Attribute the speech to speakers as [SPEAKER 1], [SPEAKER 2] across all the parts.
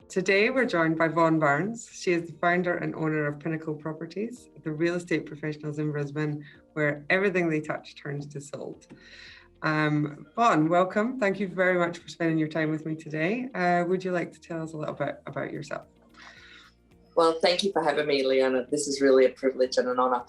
[SPEAKER 1] Today we're joined by Vaughan Barnes. She is the founder and owner of Pinnacle Properties, the real estate professionals in Brisbane, where everything they touch turns to sold. Vaughan, welcome. Thank you very much for spending your time with me today. Would you like to tell us a little bit about yourself?
[SPEAKER 2] Well, thank you for having me, Leona. This is really a privilege and an honour.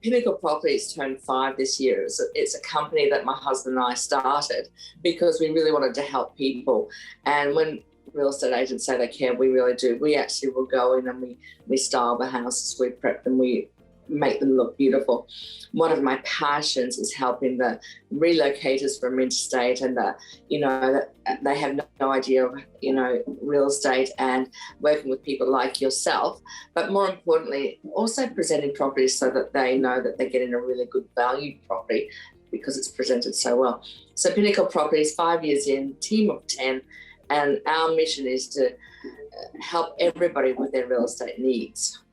[SPEAKER 2] Pinnacle Properties turned 5 this year. It's a company that my husband and I started because we really wanted to help people. And when real estate agents say they care, we really do. We actually will go in and we style the houses, we prep them, we make them look beautiful. One of my passions is helping the relocators from interstate and that they have no idea of, real estate, and working with people like yourself, but more importantly, also presenting properties so that they know that they're getting a really good value property because it's presented so well. So Pinnacle Properties, 5 years in, team of 10, and our mission is to help everybody with their real estate needs.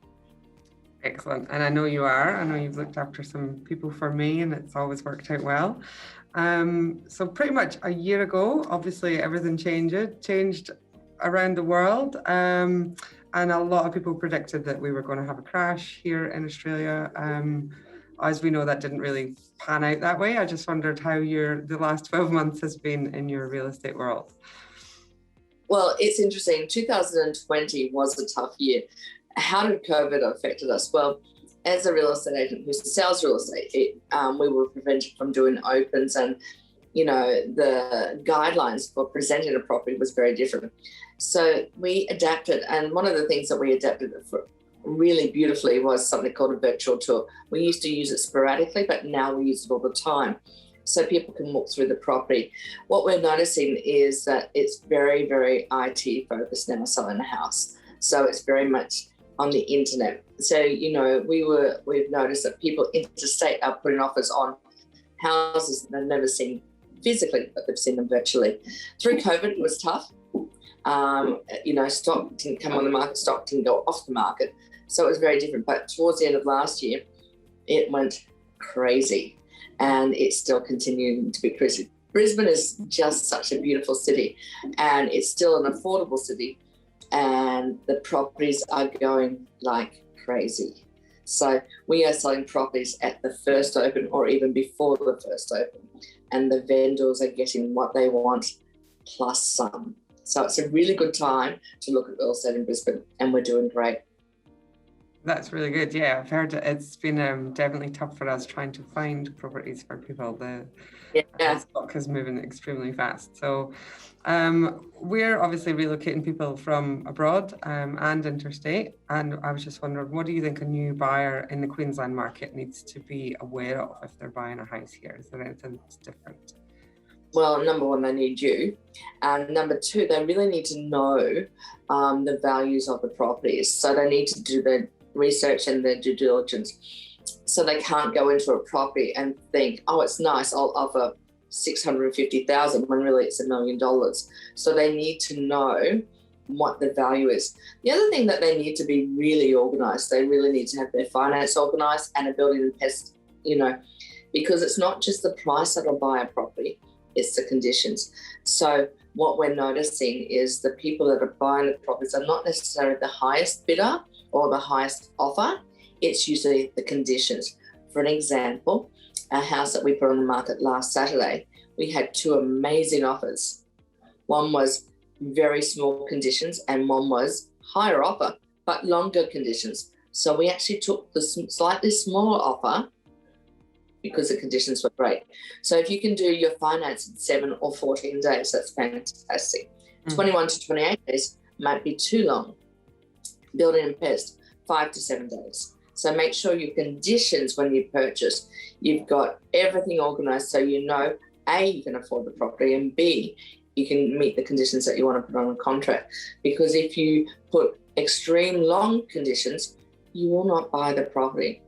[SPEAKER 1] Excellent. And I know you are. I know you've looked after some people for me and it's always worked out well. So pretty much a year ago, obviously everything changed around the world. And a lot of people predicted that we were going to have a crash here in Australia. As we know, that didn't really pan out that way. I just wondered how the last 12 months has been in your real estate world.
[SPEAKER 2] Well, it's interesting. 2020 was a tough year. How did COVID affect us? Well, as a real estate agent who sells real estate, we were prevented from doing opens, and the guidelines for presenting a property was very different. So we adapted, and one of the things that we adapted for really beautifully was something called a virtual tour. We used to use it sporadically, but now we use it all the time, so people can walk through the property. What we're noticing is that it's very, very IT focused now, selling a house. So it's very much on the internet. So, we've noticed that people interstate are putting offers on houses that they've never seen physically, but they've seen them virtually. Through COVID, it was tough. Stock didn't come on the market, stock didn't go off the market. So it was very different. But towards the end of last year, it went crazy, and it's still continuing to be crazy. Brisbane is just such a beautiful city, and it's still an affordable city, and the properties are going like crazy. So we are selling properties at the first open or even before the first open, and the vendors are getting what they want plus some. So it's a really good time to look at real estate in Brisbane, and we're doing great.
[SPEAKER 1] That's really good. Yeah, I've heard it's been definitely tough for us trying to find properties for people. The stock is moving extremely fast. So we're obviously relocating people from abroad and interstate. And I was just wondering, what do you think a new buyer in the Queensland market needs to be aware of if they're buying a house here? Is there anything that's different?
[SPEAKER 2] Well, number one, they need you. And number two, they really need to know the values of the properties. So they need to do their research and their due diligence. So they can't go into a property and think, oh, it's nice, I'll offer $650,000 when really it's $1 million. So they need to know what the value is. The other thing that they need to be really organised, they really need to have their finance organised and a building and pest, because it's not just the price that'll buy a property, it's the conditions. So what we're noticing is the people that are buying the properties are not necessarily the highest bidder or the highest offer, it's usually the conditions. For an example, a house that we put on the market last Saturday, we had 2 amazing offers. One was very small conditions and one was higher offer, but longer conditions. So we actually took the slightly smaller offer because the conditions were great. So if you can do your finance in 7 or 14 days, that's fantastic. 21 to 28 days might be too long. Building and pest, 5 to 7 days. So make sure your conditions when you purchase, you've got everything organised so you know, A, you can afford the property, and B, you can meet the conditions that you want to put on a contract. Because if you put extreme long conditions, you will not buy the property.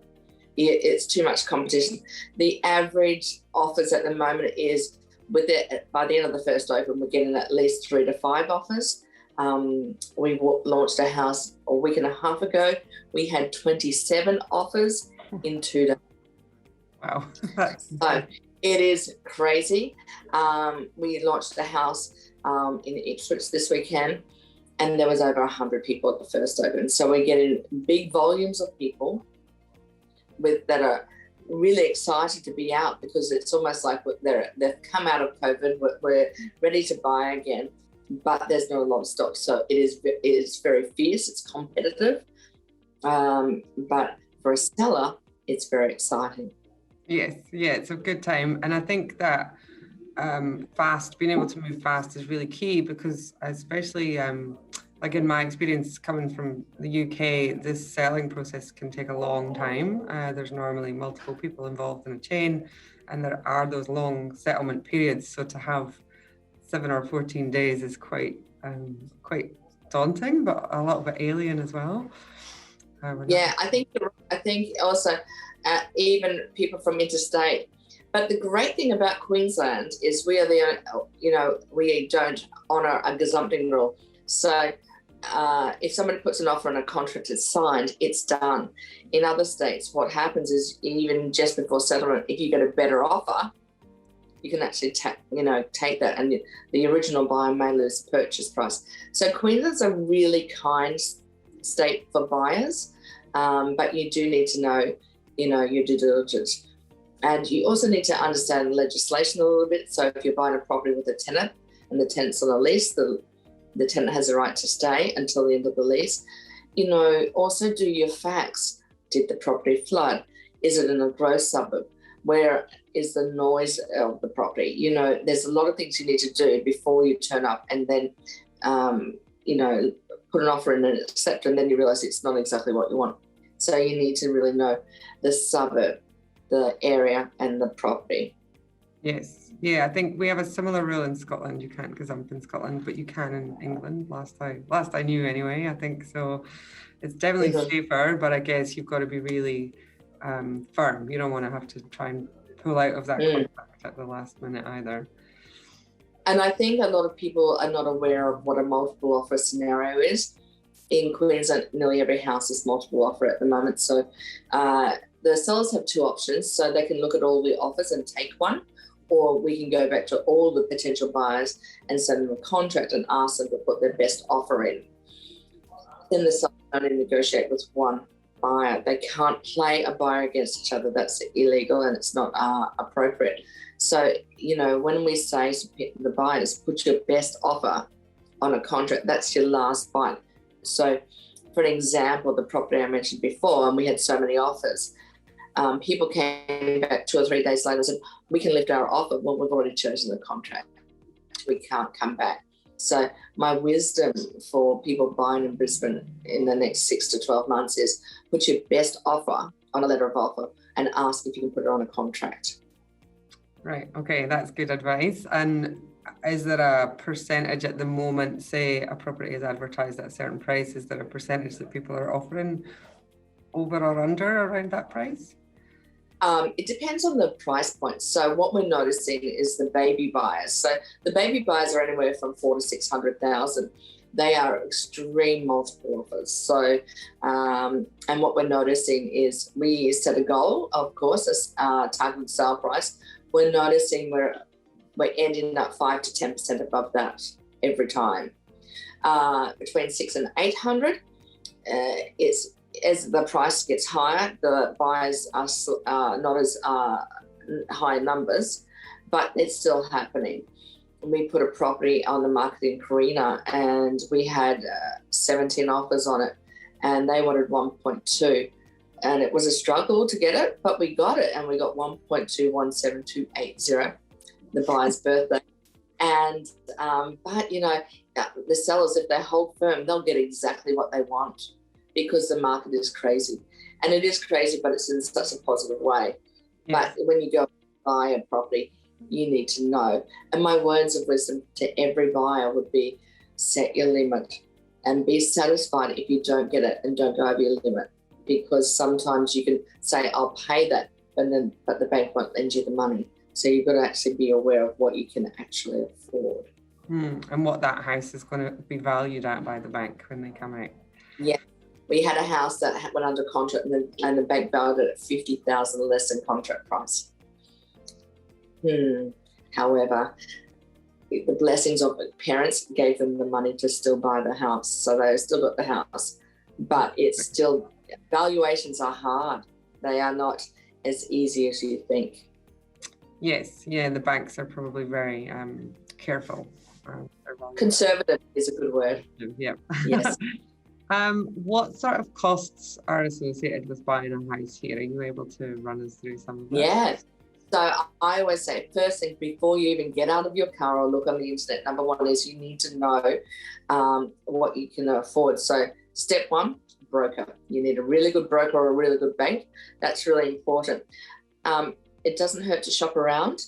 [SPEAKER 2] It's too much competition. The average offers at the moment is, by the end of the first open, we're getting at least 3 to 5 offers. We launched a house a week and a half ago. We had 27 offers in 2 days.
[SPEAKER 1] Wow.
[SPEAKER 2] So it is crazy. We launched the house in Ipswich this weekend, and there was over 100 people at the first open. So we're getting big volumes of people that are really excited to be out, because it's almost like they've come out of COVID, we're ready to buy again, but there's not a lot of stock. So it is very fierce, it's competitive, but for a seller, it's very exciting.
[SPEAKER 1] Yes, yeah, it's a good time. And I think that being able to move fast is really key, because especially like in my experience coming from the UK, this selling process can take a long time. There's normally multiple people involved in a chain, and there are those long settlement periods. So to have 7 or 14 days is quite daunting, but a little bit alien as well.
[SPEAKER 2] Yeah, I think also even people from interstate. But the great thing about Queensland is we don't honour a gazumping rule. So if somebody puts an offer and a contract is signed, it's done. In other states, what happens is even just before settlement, if you get a better offer, you can actually take that, and the original buyer may lose the purchase price. So Queensland's a really kind state for buyers, but you do need to know, your due diligence. And you also need to understand legislation a little bit. So if you're buying a property with a tenant and the tenant's on a lease, the tenant has a right to stay until the end of the lease. Also do your facts. Did the property flood? Is it in a growth suburb? Where is the noise of the property? There's a lot of things you need to do before you turn up, and then, put an offer in and accept, and then you realise it's not exactly what you want. So you need to really know the suburb, the area, and the property.
[SPEAKER 1] Yes. Yeah, I think we have a similar rule in Scotland. You can't gazump in Scotland, but you can in England. Last I knew anyway, I think so. It's definitely safer, but I guess you've got to be really firm. You don't want to have to try and pull out of that contract at the last minute either.
[SPEAKER 2] And I think a lot of people are not aware of what a multiple offer scenario is. In Queensland, nearly every house is multiple offer at the moment. So the sellers have two options. So they can look at all the offers and take one, or we can go back to all the potential buyers and send them a contract and ask them to put their best offer in. Then the seller only negotiate with one buyer. They can't play a buyer against each other. That's illegal and it's not appropriate. So, when we say to the buyers, put your best offer on a contract, that's your last bite. So, for an example, the property I mentioned before, and we had so many offers, people came back 2 or 3 days later and said, we can lift our offer. Well, we've already chosen the contract. We can't come back. So my wisdom for people buying in Brisbane in the next 6 to 12 months is put your best offer on a letter of offer and ask if you can put it on a contract.
[SPEAKER 1] Right. Okay. That's good advice. And is there a percentage at the moment, say a property is advertised at a certain price, is there a percentage that people are offering over or under around that price?
[SPEAKER 2] It depends on the price point. So what we're noticing is the baby buyers. So the baby buyers are anywhere from 400,000 to 600,000. They are extreme multiple offers. So, and what we're noticing is we set a goal, of course, a targeted sale price. We're noticing we're ending up 5 to 10% above that every time. Between 600 and 800, as the price gets higher, the buyers are not as high numbers, but it's still happening. We put a property on the market in Carina and we had 17 offers on it and they wanted 1.2. And it was a struggle to get it, but we got it and we got 1.217280, the buyer's birthday. And, but the sellers, if they hold firm, they'll get exactly what they want, because the market is crazy. And it is crazy, but it's in such a positive way. Yes. But when you go buy a property, you need to know. And my words of wisdom to every buyer would be, set your limit and be satisfied if you don't get it and don't go over your limit. Because sometimes you can say, I'll pay that, but the bank won't lend you the money. So you've got to actually be aware of what you can actually afford.
[SPEAKER 1] And what that house is going to be valued at by the bank when they come out.
[SPEAKER 2] Yeah. We had a house that went under contract and the bank valued it at 50,000 less than contract price. However, the blessings of parents gave them the money to still buy the house. So they still got the house, but it's still, valuations are hard. They are not as easy as you think.
[SPEAKER 1] Yes, yeah, the banks are probably very careful.
[SPEAKER 2] Conservative is a good word.
[SPEAKER 1] Yeah.
[SPEAKER 2] Yes.
[SPEAKER 1] What sort of costs are associated with buying a house here? Are you able to run us through some of that?
[SPEAKER 2] Yeah. So I always say, first thing, before you even get out of your car or look on the internet, number one is you need to know what you can afford. So step one, broker. You need a really good broker or a really good bank. That's really important. It doesn't hurt to shop around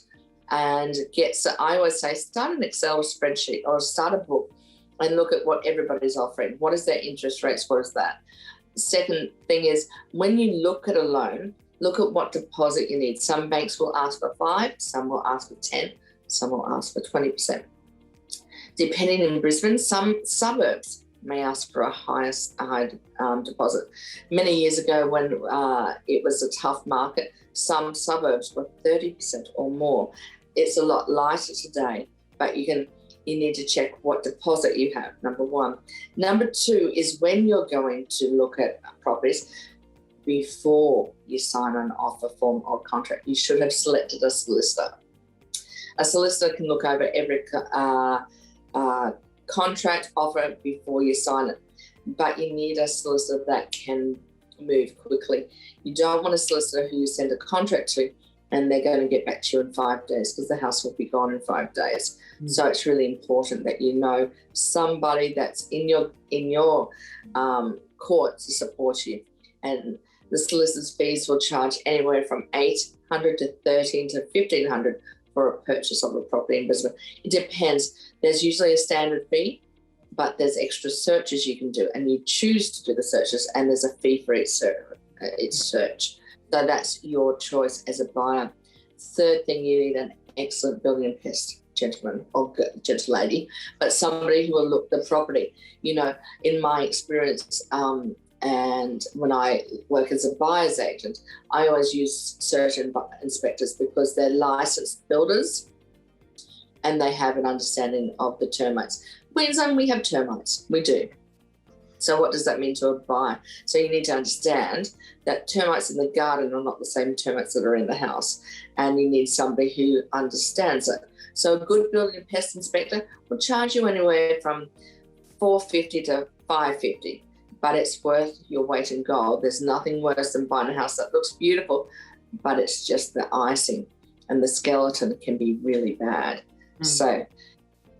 [SPEAKER 2] and so I always say, start an Excel spreadsheet or start a book and look at what everybody's offering. What is their interest rates? What is that? The second thing is, when you look at a loan, look at what deposit you need. Some banks will ask for 5, some will ask for 10, some will ask for 20%. Depending in Brisbane, some suburbs may ask for a high deposit. Many years ago when it was a tough market, some suburbs were 30% or more. It's a lot lighter today, but you need to check what deposit you have, number one. Number two is when you're going to look at properties, before you sign an offer form or contract, you should have selected a solicitor. A solicitor can look over every contract offer before you sign it, but you need a solicitor that can move quickly. You don't want a solicitor who you send a contract to and they're going to get back to you in 5 days, because the house will be gone in 5 days. So it's really important that you know somebody that's in your court to support you. And the solicitor's fees will charge anywhere from $800 to $1,300 to $1,500 for a purchase of a property in Brisbane. It depends. There's usually a standard fee, but there's extra searches you can do, and you choose to do the searches, and there's a fee for each search. So that's your choice as a buyer. Third thing, you need an excellent building and pest gentleman or gentle lady, but somebody who will look at the property. You know, in my experience, and when I work as a buyer's agent, I always use certain inspectors because they're licensed builders and they have an understanding of the termites. Queensland, we have termites, we do. So what does that mean to a buyer? So you need to understand that termites in the garden are not the same termites that are in the house, and you need somebody who understands it. So a good building and pest inspector will charge you anywhere from $450 to $550, but it's worth your weight in gold. There's nothing worse than buying a house that looks beautiful, but it's just the icing, and the skeleton can be really bad. So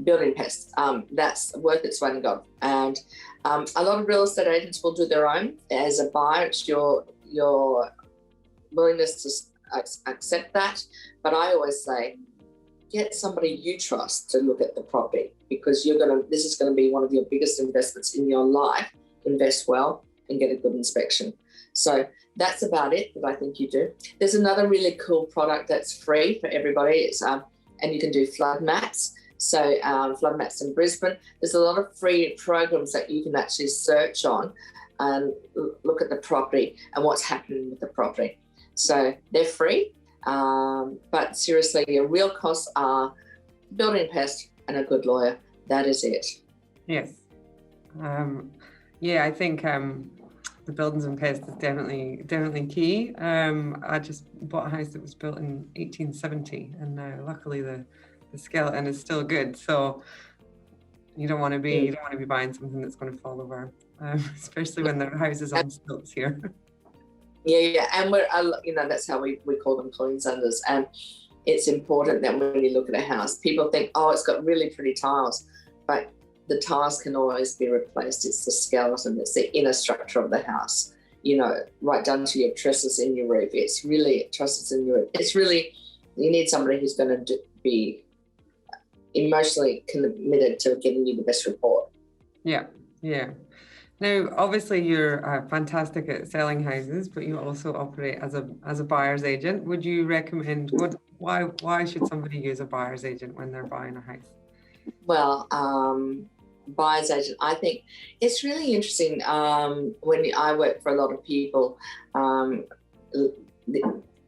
[SPEAKER 2] building pests, that's worth its weight in gold. And a lot of real estate agents will do their own. As a buyer, it's your willingness to accept that. But I always say, get somebody you trust to look at the property, because this is going to be one of your biggest investments in your life. Invest well and get a good inspection. So that's about it that I think you do. There's another really cool product that's free for everybody. It's and you can do flood maps. So flood maps in Brisbane. There's a lot of free programs that you can actually search on and look at the property and what's happening with the property. So they're free, but seriously, your real costs are building pest and a good lawyer. That is it.
[SPEAKER 1] Yes. Yeah, I think the buildings and pests is definitely key. I just bought a house that was built in 1870, and luckily the skeleton is still good. So you don't want to be buying something that's going to fall over, especially when the house is on stilts here. Yeah, and we're that's how we call them Queenslanders. And it's important that when you look at a house, people think, oh, it's got really pretty tiles, but the tiles can always be replaced. It's the skeleton, it's the inner structure of the house, right down to your trusses in your roof. It's really trusses in your roof. It's really, you need somebody who's going to be emotionally committed to giving you the best report. Yeah. Now, obviously, you're fantastic at selling houses, but you also operate as a buyer's agent. Would you recommend why should somebody use a buyer's agent when they're buying a house?
[SPEAKER 2] Well, buyer's agent, I think it's really interesting. When I work for a lot of people,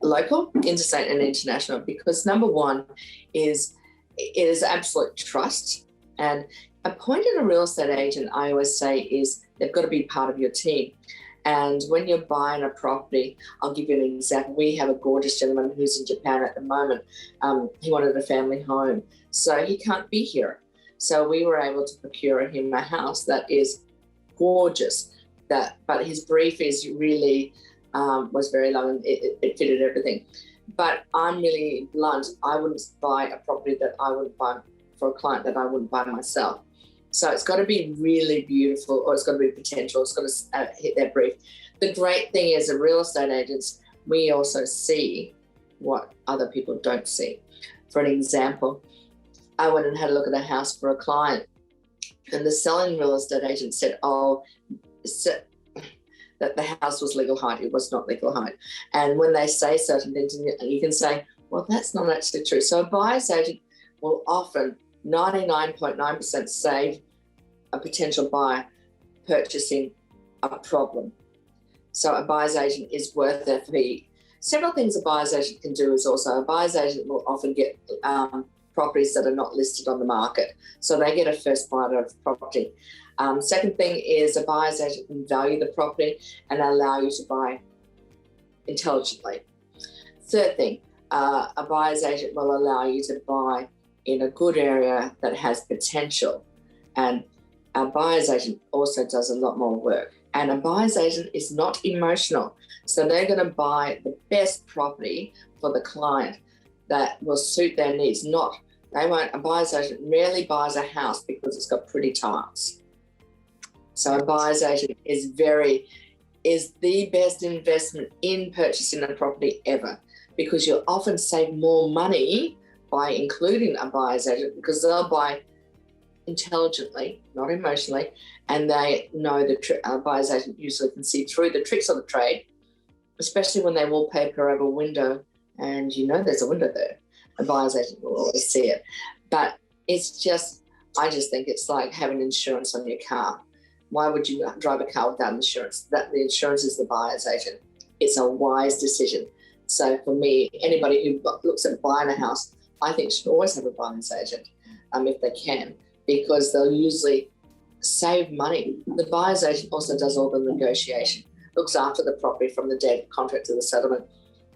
[SPEAKER 2] local, interstate, and international, because number one is it is absolute trust. And appointing a real estate agent, I always say, is they've got to be part of your team. And when you're buying a property, I'll give you an example. We have a gorgeous gentleman who's in Japan at the moment. He wanted a family home, so he can't be here. So we were able to procure him a house that is gorgeous. But his brief is really was very long, and it fitted everything. But I'm really blunt. I wouldn't buy a property that I wouldn't buy for a client that I wouldn't buy myself. So it's got to be really beautiful, or it's got to be potential. It's got to hit that brief. The great thing is, as real estate agents, we also see what other people don't see. For an example, I went and had a look at a house for a client, and the selling real estate agent said, that the house was legal height. It was not legal height. And when they say certain things, you can say, well, that's not actually true. So a buyer's agent will often 99.9% save a potential buyer purchasing a problem. So a buyer's agent is worth their fee. Several things a buyer's agent can do is also, a buyer's agent will often get properties that are not listed on the market. So they get a first bite of property. Second thing is, a buyer's agent can value the property and allow you to buy intelligently. Third thing, a buyer's agent will allow you to buy in a good area that has potential. And a buyer's agent also does a lot more work. And a buyer's agent is not emotional. So they're going to buy the best property for the client that will suit their needs. A buyer's agent rarely buys a house because it's got pretty tiles. So a buyer's agent is the best investment in purchasing a property ever, because you'll often save more money by including a buyer's agent, because they'll buy intelligently, not emotionally, and they know a buyer's agent usually can see through the tricks of the trade, especially when they wallpaper over a window and there's a window there. A buyer's agent will always see it. But I just think it's like having insurance on your car. Why would you drive a car without insurance? The insurance is the buyer's agent. It's a wise decision. So for me, anybody who looks at buying a house, I think should always have a buyer's agent if they can, because they'll usually save money. The buyer's agent also does all the negotiation, looks after the property from the date of contract to the settlement.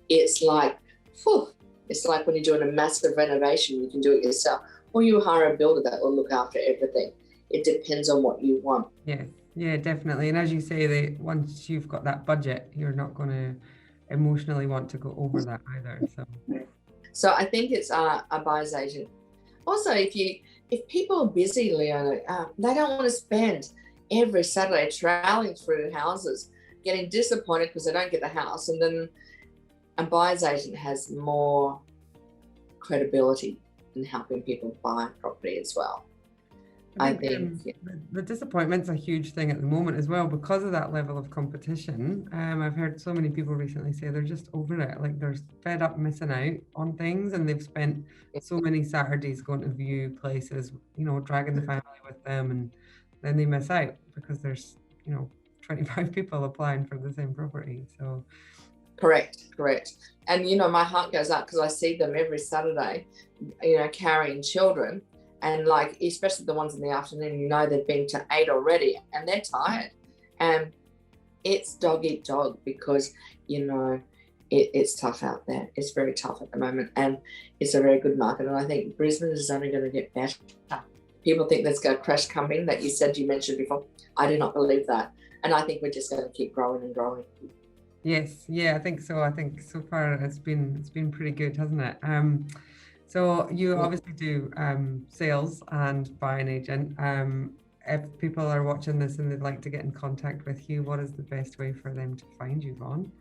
[SPEAKER 2] It's like when you're doing a massive renovation, you can do it yourself, or you hire a builder that will look after everything. It depends on what you want.
[SPEAKER 1] Yeah, definitely. And as you say, once you've got that budget, you're not going to emotionally want to go over that either.
[SPEAKER 2] So I think it's a buyer's agent. Also, if people are busy, Leona, they don't want to spend every Saturday troweling through houses, getting disappointed because they don't get the house. And then a buyer's agent has more credibility in helping people buy property as well. I think
[SPEAKER 1] the disappointment's a huge thing at the moment as well, because of that level of competition. I've heard so many people recently say they're just over it, like they're fed up missing out on things, and they've spent so many Saturdays going to view places, dragging the family with them, and then they miss out because there's 25 people applying for the same property. So
[SPEAKER 2] correct. And my heart goes up because I see them every Saturday, carrying children. And especially the ones in the afternoon, they've been to 8 already and they're tired. And it's dog eat dog because, it's tough out there. It's very tough at the moment, and it's a very good market. And I think Brisbane is only going to get better. People think there's a crash coming that you mentioned before. I do not believe that. And I think we're just going to keep growing and growing.
[SPEAKER 1] Yes. Yeah, I think so. I think so far it's been pretty good, hasn't it? So you obviously do sales and buy an agent. If people are watching this and they'd like to get in contact with you, what is the best way for them to find you, Vaughn?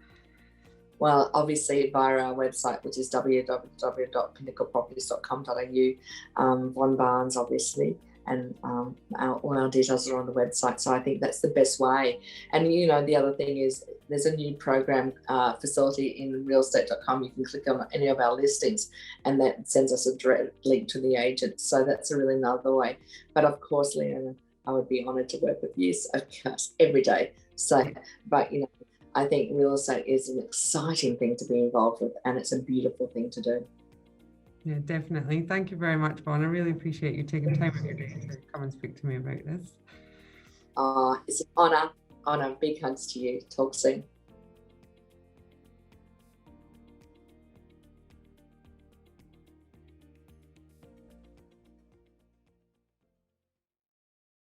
[SPEAKER 2] Well, obviously via our website, which is www.pinnacleproperties.com.au, Von Barnes, obviously, and all our details are on the website. So I think that's the best way. And, the other thing is there's a new program facility in realestate.com. You can click on any of our listings and that sends us a direct link to the agent. So that's a really another way. But of course, Leona, I would be honoured to work with you, of course, every day. So, but, I think real estate is an exciting thing to be involved with, and it's a beautiful thing to do.
[SPEAKER 1] Yeah, definitely. Thank you very much, Bon. I really appreciate you taking time out of your day to come and speak to me about this.
[SPEAKER 2] It's an honour. Big hugs to you. Talk soon.